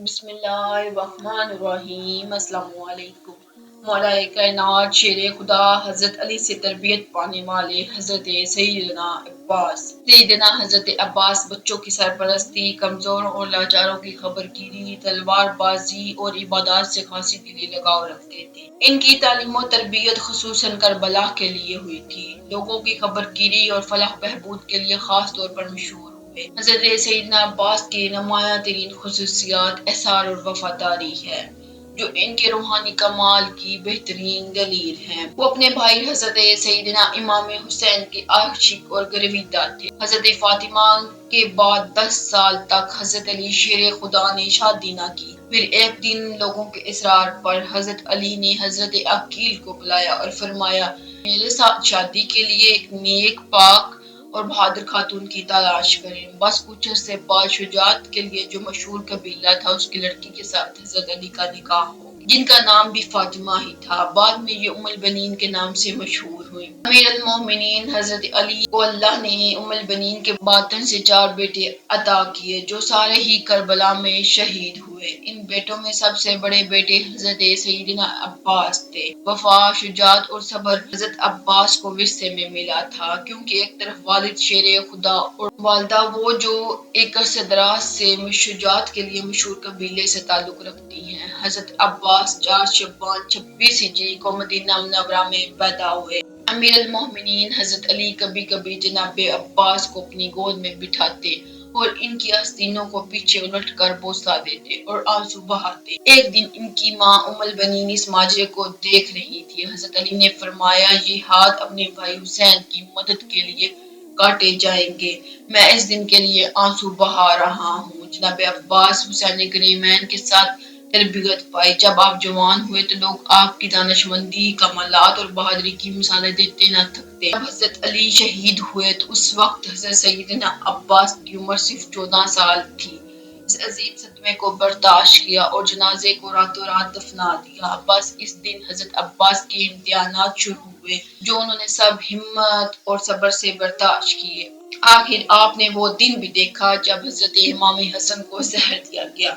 بسم اللہ الرحمن الرحیم۔ السلام علیکم۔ مولا کائنات شیر خدا حضرت علی سے تربیت پانے والے حضرت سیدنا حضرت عباس بچوں کی سرپرستی، کمزوروں اور لاچاروں کی خبر گیری، تلوار بازی اور عبادات سے خاصی دلی لگاؤ رکھتے تھے۔ ان کی تعلیم و تربیت خصوصاً کربلا کے لیے ہوئی تھی۔ لوگوں کی خبر گیری اور فلاح بہبود کے لیے خاص طور پر مشہور ہوئے۔ حضرت سیدنا عباس کی نمایاں ترین خصوصیات احسار اور وفاداری ہے، جو ان کے روحانی کمال کی بہترین دلیل ہیں۔ وہ اپنے بھائی حضرت سیدنا امام حسین کے عاشق اور گرویدہ تھے۔ حضرت فاطمہ کے بعد 10 سال تک حضرت علی شیر خدا نے شادی نہ کی۔ پھر ایک دن لوگوں کے اصرار پر حضرت علی نے حضرت عقیل کو بلایا اور فرمایا، میرے ساتھ شادی کے لیے ایک نیک، پاک اور بہادر خاتون کی تلاش کریں۔ بس کچھ عرصے بعد شجاعت کے لیے جو مشہور قبیلہ تھا، اس کی لڑکی کے ساتھ حضرت علی کا نکاح ہو گیا، جن کا نام بھی فاطمہ ہی تھا۔ بعد میں یہ ام البنین کے نام سے مشہور ہوئی۔ امیر المومنین حضرت علی کو اللہ نے ام البنین کے باطن سے 4 بیٹے عطا کیے، جو سارے ہی کربلا میں شہید ہوئے۔ ان بیٹوں میں سب سے بڑے بیٹے حضرت سیدنا عباس تھے۔ وفا، شجاعت اور صبر حضرت عباس کو ورثے میں ملا تھا، کیونکہ ایک طرف والد شیر خدا اور والدہ وہ جو ایک عرصہ دراز سے شجاعت کے لیے مشہور قبیلے سے تعلق رکھتی ہیں۔ حضرت عباس 4 شعبان 26 ہجری کو مدینہ منورہ میں پیدا ہوئے۔ امیر المومنین حضرت علی کبھی کبھی جناب عباس کو اپنی گود میں بٹھاتے اور ان کی آستینوں کو پیچھے الٹ کر بوسہ دیتے اور آنسو بہاتے۔ ایک دن ان کی ماں ام البنین اس ماجرے کو دیکھ رہی تھی۔ حضرت علی نے فرمایا، یہ ہاتھ اپنے بھائی حسین کی مدد کے لیے کاٹے جائیں گے، میں اس دن کے لیے آنسو بہا رہا ہوں۔ جناب عباس حسین کریمین کے ساتھ تربیت پائی۔ جب آپ جوان ہوئے تو لوگ آپ کی دانشمندی، کمالات اور بہادری کی مثالیں دیتے نہ تھکتے۔ جب حضرت علی شہید ہوئے تو اس وقت حضرت سیدنا عباس کی عمر صرف 14 سال تھی۔ اس عظیم صدمے کو برداشت کیا اور جنازے کو راتوں رات دفنا دیا۔ بس اس دن حضرت عباس کے امتحانات شروع ہوئے، جو انہوں نے سب ہمت اور صبر سے برداشت کیے۔ آخر آپ نے وہ دن بھی دیکھا جب حضرت امام حسن کو زہر دیا گیا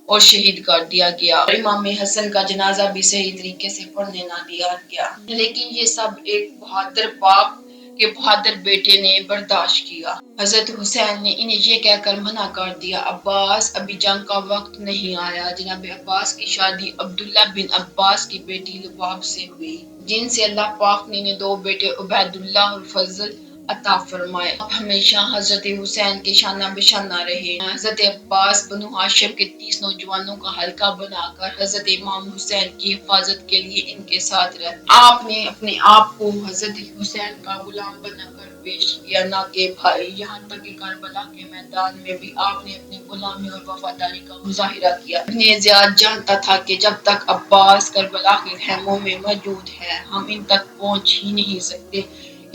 اور شہید کر دیا گیا، اور امام حسن کا جنازہ بھی صحیح طریقے سے پڑھنے نہ دیا گیا۔ لیکن یہ سب ایک بہادر باپ کے بہادر بیٹے نے برداشت کیا۔ حضرت حسین نے انہیں یہ کہہ کر منع کر دیا، عباس، ابھی جنگ کا وقت نہیں آیا۔ جناب عباس کی شادی عبداللہ بن عباس کی بیٹی لباب سے ہوئی، جن سے اللہ پاک نے انہیں 2 بیٹے عبیداللہ اور فضل عطا فرمائے۔ آپ ہمیشہ حضرت حسین کے شانہ بشانہ رہے۔ حضرت عباس بنو ہاشم کے 30 نوجوانوں کا حلقہ بنا کر حضرت امام حسین کی حفاظت کے لیے ان کے ساتھ رہے۔ آپ نے اپنے آپ کو حضرت حسین کا غلام بنا کر پیش کیا، نہ کہ بھائی۔ یہاں تک کہ کربلا کے میدان میں بھی آپ نے اپنی غلامی اور وفاداری کا مظاہرہ کیا۔ ابن زیاد جانتا تھا کہ جب تک عباس کربلا کے خیموں میں موجود ہے، ہم ان تک پہنچ ہی نہیں سکتے۔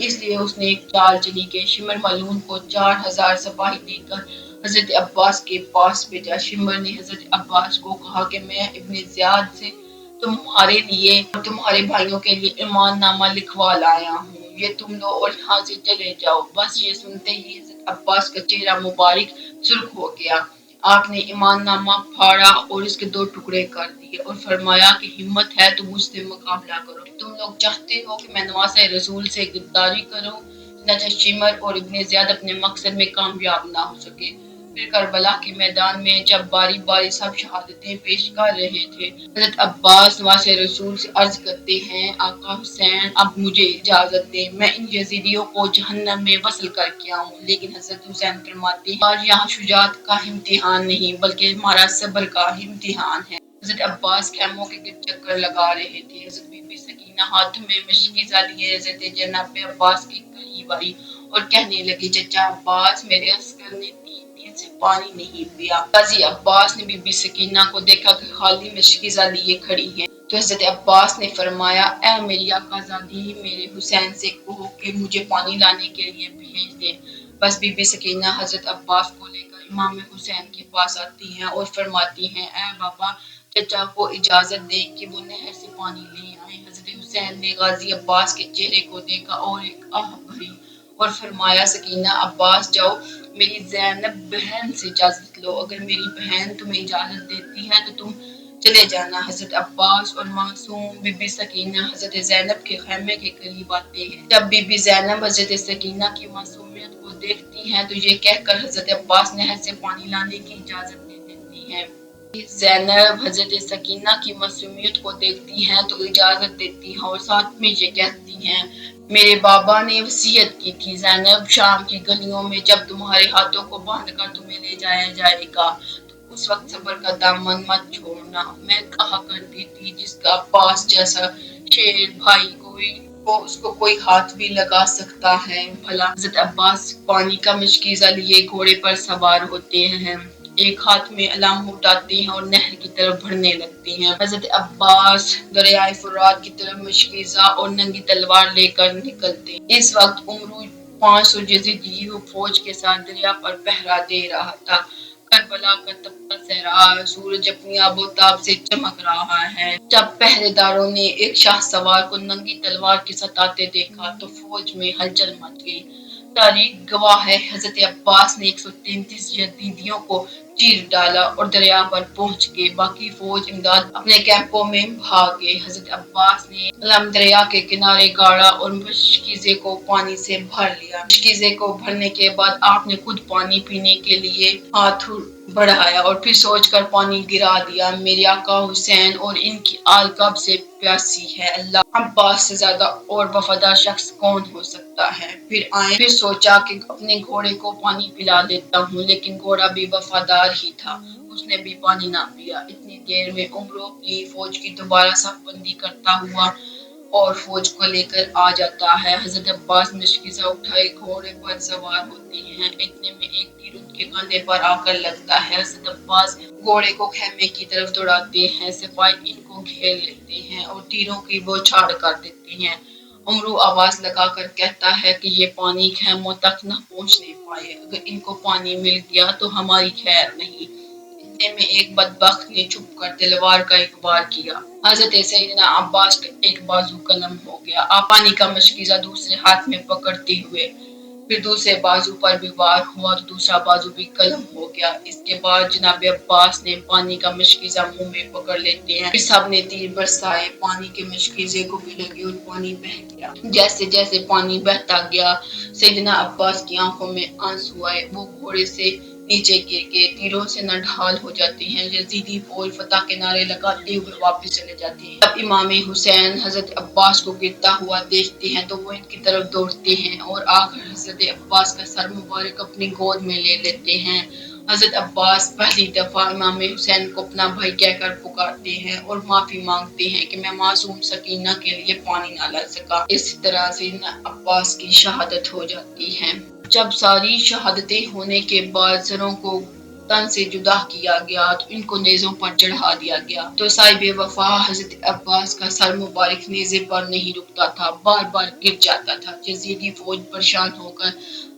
اس لیے اس نے ایک چال چلی کہ شمر ملعون کو 4000 سپاہی دے کر حضرت عباس کے پاس بھیجا۔ شمر نے حضرت عباس کو کہا کہ میں ابن زیاد سے تمہارے لیے اور تمہارے بھائیوں کے لیے ایمان نامہ لکھوا لایا ہوں، یہ تم لو اور یہاں سے چلے جاؤ۔ بس یہ سنتے ہی حضرت عباس کا چہرہ مبارک سرخ ہو گیا۔ آپ نے ایمان نامہ پھاڑا اور اس کے 2 ٹکڑے کر دیے اور فرمایا کہ ہمت ہے تو مجھ سے مقابلہ کرو۔ تم لوگ چاہتے ہو کہ میں نواسۂ رسول سے غداری کروں؟ چنانچہ شمر اور ابن زیاد اپنے مقصد میں کامیاب نہ ہو سکے۔ پھر کربلا کے میدان میں جب باری باری سب شہادتیں پیش کر رہے تھے، حضرت عباس نواسۂ رسول سے عرض کرتے ہیں، آقا حسین، اب مجھے اجازت دیں، میں ان یزیدیوں کو جہنم میں وصل کر کے آؤں۔ لیکن حضرت حسین فرماتے ہیں، آج یہاں شجاعت کا امتحان نہیں بلکہ ہمارا صبر کا امتحان ہے۔ حضرت عباس خیموں کے گرد چکر لگا رہے تھے۔ حضرت بی بی سکینہ ہاتھ میں مشکیزہ لیے حضرت جناب عباس کے قریب آئی اور کہنے لگی، چچا عباس، میرے عسکر نے 3 دن سے پانی نہیں پیا۔ غازی عباس نے بی بی سکینہ کو دیکھا کہ خالی مشکیزہ لیے کھڑی ہیں، تو حضرت عباس نے فرمایا، اے میری آقا زادی، میرے حسین سے کہو کہ مجھے پانی لانے کے لیے بھیج دیں۔ بس بی بی سکینہ حضرت عباس کو لے کر امام حسین کے پاس آتی ہیں اور فرماتی ہیں، اے بابا، چچا کو اجازت دیں کہ وہ نہر سے پانی لے آئیں۔ حضرت حسین نے غازی عباس کے چہرے کو دیکھا اور ایک آہ بھری اور فرمایا، سکینہ، عباس جاؤ، میری زینب بہن سے اجازت لو، اگر میری بہن تمہیں اجازت دیتی ہے تو تم چلے جانا۔ حضرت عباس اور معصوم بی بی سکینہ حضرت زینب کے خیمے کے قریب آتے ہیں۔ جب بی بی زینب حضرت سکینہ کی معصومیت کو دیکھتی ہیں تو یہ کہہ کر حضرت عباس نہر سے پانی لانے کی اجازت دے دیتی ہیں۔ زینب حضرت سکینہ کی معصومیت کو دیکھتی ہیں تو اجازت دیتی ہیں اور ساتھ میں یہ کہتی ہیں، میرے بابا نے وصیت کی تھی زینب، شام کی گلیوں میں جب تمہارے ہاتھوں کو باندھ کر تمہیں لے جایا جائے گا تو اس وقت صبر کا دامن مت چھوڑنا۔ میں کہا کرتی تھی جس کا عباس جیسا شیر بھائی اس کو کوئی ہاتھ بھی لگا سکتا ہے بھلا۔ حضرت عباس پانی کا مشکیزہ لیے گھوڑے پر سوار ہوتے ہیں، ایک ہاتھ میں علم اٹھاتے ہیں اور نہر کی طرف بڑھنے لگتے ہیں۔ حضرت عباس دریائے فرات کی طرف مشکیزہ اور ننگی تلوار لے کر نکلتے ہیں۔ اس وقت عمرو 500 یزیدی فوج کے ساتھ دریا پر پہرا دے رہا تھا۔ کربلا کا تپتا صحرا سورج اپنی آب و تاب سے چمک رہا ہے۔ جب پہرے داروں نے ایک شاہ سوار کو ننگی تلوار کے ساتھ آتے دیکھا تو فوج میں ہلچل مچ گئی۔ تاریخ گواہ ہے حضرت عباس نے 133 یزیدیوں کو چیر ڈالا اور دریا پر پہنچ گئے، باقی فوج امداد اپنے کیمپوں میں بھاگ گئے۔ حضرت عباس نے علم دریا کے کنارے گاڑا اور مشکیزے کو پانی سے بھر لیا۔ مشکیزے کو بھرنے کے بعد آپ نے خود پانی پینے کے لیے ہاتھ بڑھایا اور پھر سوچ کر پانی گرا دیا، میرے آقا حسین اور ان کی آل کب سے پیاسی ہے، اللہ عباس سے زیادہ اور وفادار شخص کون ہو سکتا ہے۔ پھر سوچا کہ اپنے گھوڑے کو پانی پلا دیتا ہوں، لیکن گھوڑا بھی وفادار ہی تھا، اس نے بھی پانی نہ پیا۔ اتنی دیر میں عمرو اپنی فوج کی دوبارہ صف بندی کرتا ہوا اور فوج کو لے کر آ جاتا ہے۔ حضرت عباس مشکیزہ اٹھائے گھوڑے پر سوار ہوتے ہیں، اتنے میں ایک تیر ان کے کندھے پر آ کر لگتا ہے۔ حضرت عباس گھوڑے کو خیمے کی طرف دوڑاتے ہیں، سپاہی ان کو گھیر لیتے ہیں اور تیروں کی بوچھاڑ کر دیتے ہیں۔ عمرو آواز لگا کر کہتا ہے کہ یہ پانی خیموں تک نہ پہنچنے پائے، اگر ان کو پانی مل گیا تو ہماری خیر نہیں۔ اتنے میں ایک بدبخت نے چھپ کر تلوار کا ایک وار کیا۔ حضرت سیدنا عباس کا ایک بازو قلم ہو گیا۔ آپ پانی کا مشکیزہ دوسرے ہاتھ میں پکڑتے ہوئے پھر دوسرے بازو پر بھی وار ہوا تو دوسرا بازو بھی قلم ہو گیا۔ اس کے بعد جناب عباس نے پانی کا مشکیزہ منہ میں پکڑ لیتے ہیں، پھر سب نے تیر برسائے، پانی کے مشکیزے کو بھی لگے اور پانی بہہ گیا۔ جیسے جیسے پانی بہتا گیا سیدنا عباس کی آنکھوں میں آنسو آئے، وہ گھوڑے سے نیچے گر گئے، تیروں سے نڈھال ہو جاتے ہیں۔ یزیدی فوج فتح کے نعرے لگاتے ہوئے واپس چلے جاتے ہیں۔ جب امام حسین حضرت عباس کو گرتا ہوا دیکھتے ہیں تو وہ ان کی طرف دوڑتے ہیں اور آ کر حضرت عباس کا سر مبارک اپنی گود میں لے لیتے ہیں۔ حضرت عباس پہلی دفعہ امام حسین کو اپنا بھائی کہہ کر پکارتے ہیں اور معافی مانگتے ہیں کہ میں معصوم سکینہ کے لیے پانی نہ لا سکا۔ اسی طرح سیدنا عباس کی شہادت ہو جاتی ہے۔ جب ساری شہادتیں ہونے کے بعد سروں کو تن سے جدا کیا گیا تو ان کو نیزوں پر چڑھا دیا گیا تو صاحب وفا حضرت عباس کا سر مبارک نیزے پر نہیں رکتا تھا، بار بار گر جاتا تھا۔ یزیدی فوج پریشان ہو کر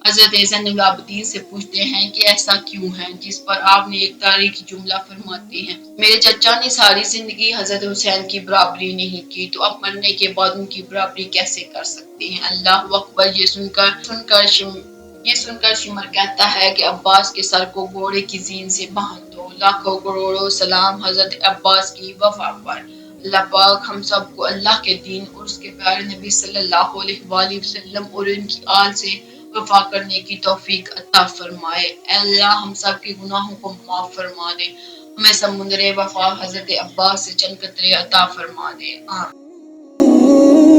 حضرت زین العابدین سے پوچھتے ہیں کہ ایسا کیوں ہے، جس پر آپ نے ایک تاریخی جملہ فرماتے ہیں، میرے چچا نے ساری زندگی حضرت حسین کی برابری نہیں کی تو اب مرنے کے بعد ان کی برابری کیسے کر سکتے ہیں۔ اللہ اکبر۔ یہ سن کر شمر کہتا ہے کہ عباس کے سر کو گھوڑے کی زین سے باندھ دو۔ لاکھوں کروڑوں سلام حضرت عباس کی وفا پر۔ اللہ پاک ہم سب کو اللہ کے دین اور اس کے پیارے نبی صلی اللہ علیہ وآلہ وسلم اور ان کی آل سے وفا کرنے کی توفیق عطا فرمائے۔ اے اللہ ہم سب کے گناہوں کو معاف فرما دے، ہمیں سمندر وفا حضرت عباس سے چند قطرے عطا فرما دے، آمین۔